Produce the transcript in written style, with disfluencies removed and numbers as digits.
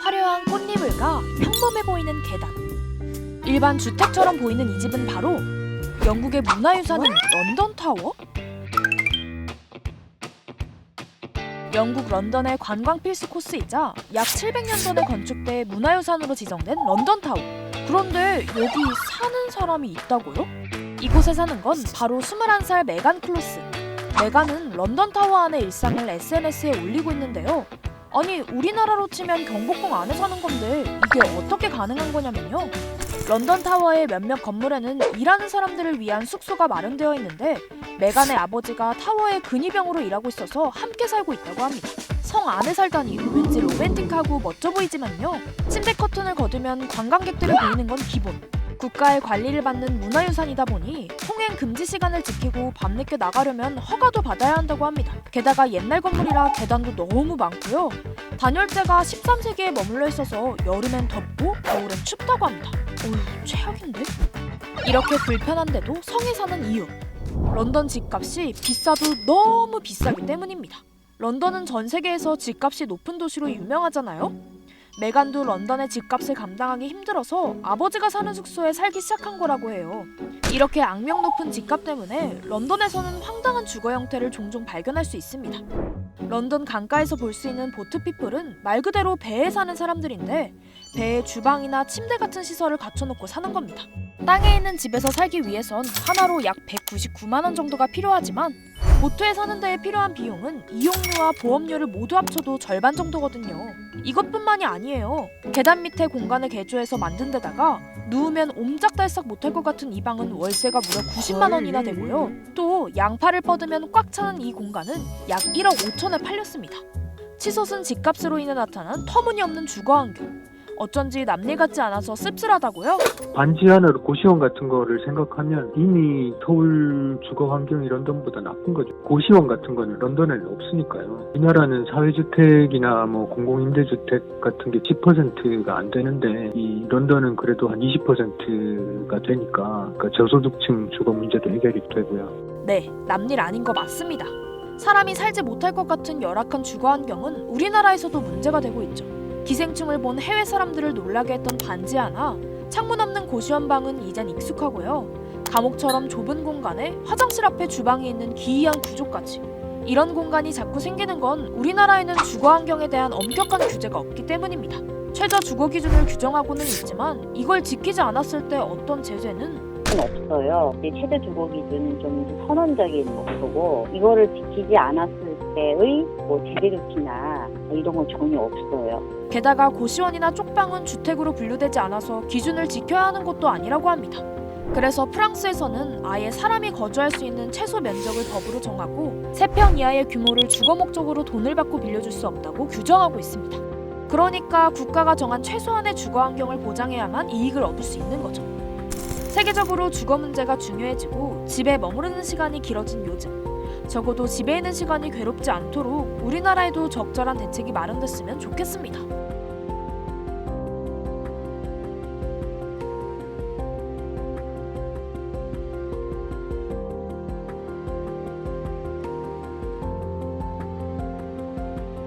화려한 꽃잎을과 평범해 보이는 계단. 일반 주택처럼 보이는 이 집은 바로 영국의 문화유산인 런던 타워? 영국 런던의 관광 필수 코스이자 약 700년 전에 건축돼 문화유산으로 지정된 런던 타워. 그런데 여기 사는 사람이 있다고요? 이곳에 사는 건 바로 21살 메간 클로스. 메간은 런던 타워 안의 일상을 SNS에 올리고 있는데요. 아니, 우리나라로 치면 경복궁 안에 사는 건데 이게 어떻게 가능한 거냐면요. 런던 타워의 몇몇 건물에는 일하는 사람들을 위한 숙소가 마련되어 있는데 메간의 아버지가 타워의 근위병으로 일하고 있어서 함께 살고 있다고 합니다. 성 안에 살다니 왠지 로맨틱하고 멋져 보이지만요. 침대 커튼을 걷으면 관광객들이 보이는 건 기본. 국가의 관리를 받는 문화유산이다 보니 통행 금지 시간을 지키고 밤늦게 나가려면 허가도 받아야 한다고 합니다. 게다가 옛날 건물이라 계단도 너무 많고요. 단열재가 13세기에 머물러 있어서 여름엔 덥고 겨울엔 춥다고 합니다. 어휴, 최악인데? 이렇게 불편한데도 성에 사는 이유. 런던 집값이 비싸도 너무 비싸기 때문입니다. 런던은 전 세계에서 집값이 높은 도시로 유명하잖아요. 메간도 런던의 집값을 감당하기 힘들어서 아버지가 사는 숙소에 살기 시작한 거라고 해요. 이렇게 악명 높은 집값 때문에 런던에서는 황당한 주거 형태를 종종 발견할 수 있습니다. 런던 강가에서 볼 수 있는 보트피플은 말 그대로 배에 사는 사람들인데 배에 주방이나 침대 같은 시설을 갖춰놓고 사는 겁니다. 땅에 있는 집에서 살기 위해선 하나로 약 199만 원 정도가 필요하지만 보트에 사는 데에 필요한 비용은 이용료와 보험료를 모두 합쳐도 절반 정도거든요. 이것뿐만이 아니에요. 계단 밑에 공간을 개조해서 만든 데다가 누우면 옴짝달싹 못할 것 같은 이 방은 월세가 무려 90만 원이나 되고요. 또 양팔을 뻗으면 꽉 차는 이 공간은 약 1억 5천에 팔렸습니다. 치솟은 집값으로 인해 나타난 터무니없는 주거 환경. 어쩐지 남일 같지 않아서 씁쓸하다고요? 반지 하나로 고시원 같은 거를 생각하면 이미 서울 주거 환경이 런던보다 나쁜 거죠. 고시원 같은 거는 런던에는 없으니까요. 우리나라는 사회주택이나 뭐 공공임대주택 같은 게 10%가 안 되는데 이 런던은 그래도 한 20%가 되니까 그러니까 저소득층 주거 문제도 해결이 되고요. 네, 남일 아닌 거 맞습니다. 사람이 살지 못할 것 같은 열악한 주거 환경은 우리나라에서도 문제가 되고 있죠. 기생충을 본 해외 사람들을 놀라게 했던 반지 하나, 창문 없는 고시원 방은 이젠 익숙하고요. 감옥처럼 좁은 공간에 화장실 앞에 주방이 있는 기이한 구조까지. 이런 공간이 자꾸 생기는 건 우리나라에는 주거 환경에 대한 엄격한 규제가 없기 때문입니다. 최저 주거 기준을 규정하고는 있지만 이걸 지키지 않았을 때 어떤 제재는 없어요. 최대 주거 기준은 좀 선언적인 목표고 이거를 지키지 않았을 때의 제재 조치나 이런 건 전혀 없어요. 게다가 고시원이나 쪽방은 주택으로 분류되지 않아서 기준을 지켜야 하는 것도 아니라고 합니다. 그래서 프랑스에서는 아예 사람이 거주할 수 있는 최소 면적을 법으로 정하고 3평 이하의 규모를 주거 목적으로 돈을 받고 빌려줄 수 없다고 규정하고 있습니다. 그러니까 국가가 정한 최소한의 주거 환경을 보장해야만 이익을 얻을 수 있는 거죠. 세계적으로 주거 문제가 중요해지고 집에 머무르는 시간이 길어진 요즘, 적어도 집에 있는 시간이 괴롭지 않도록 우리나라에도 적절한 대책이 마련됐으면 좋겠습니다.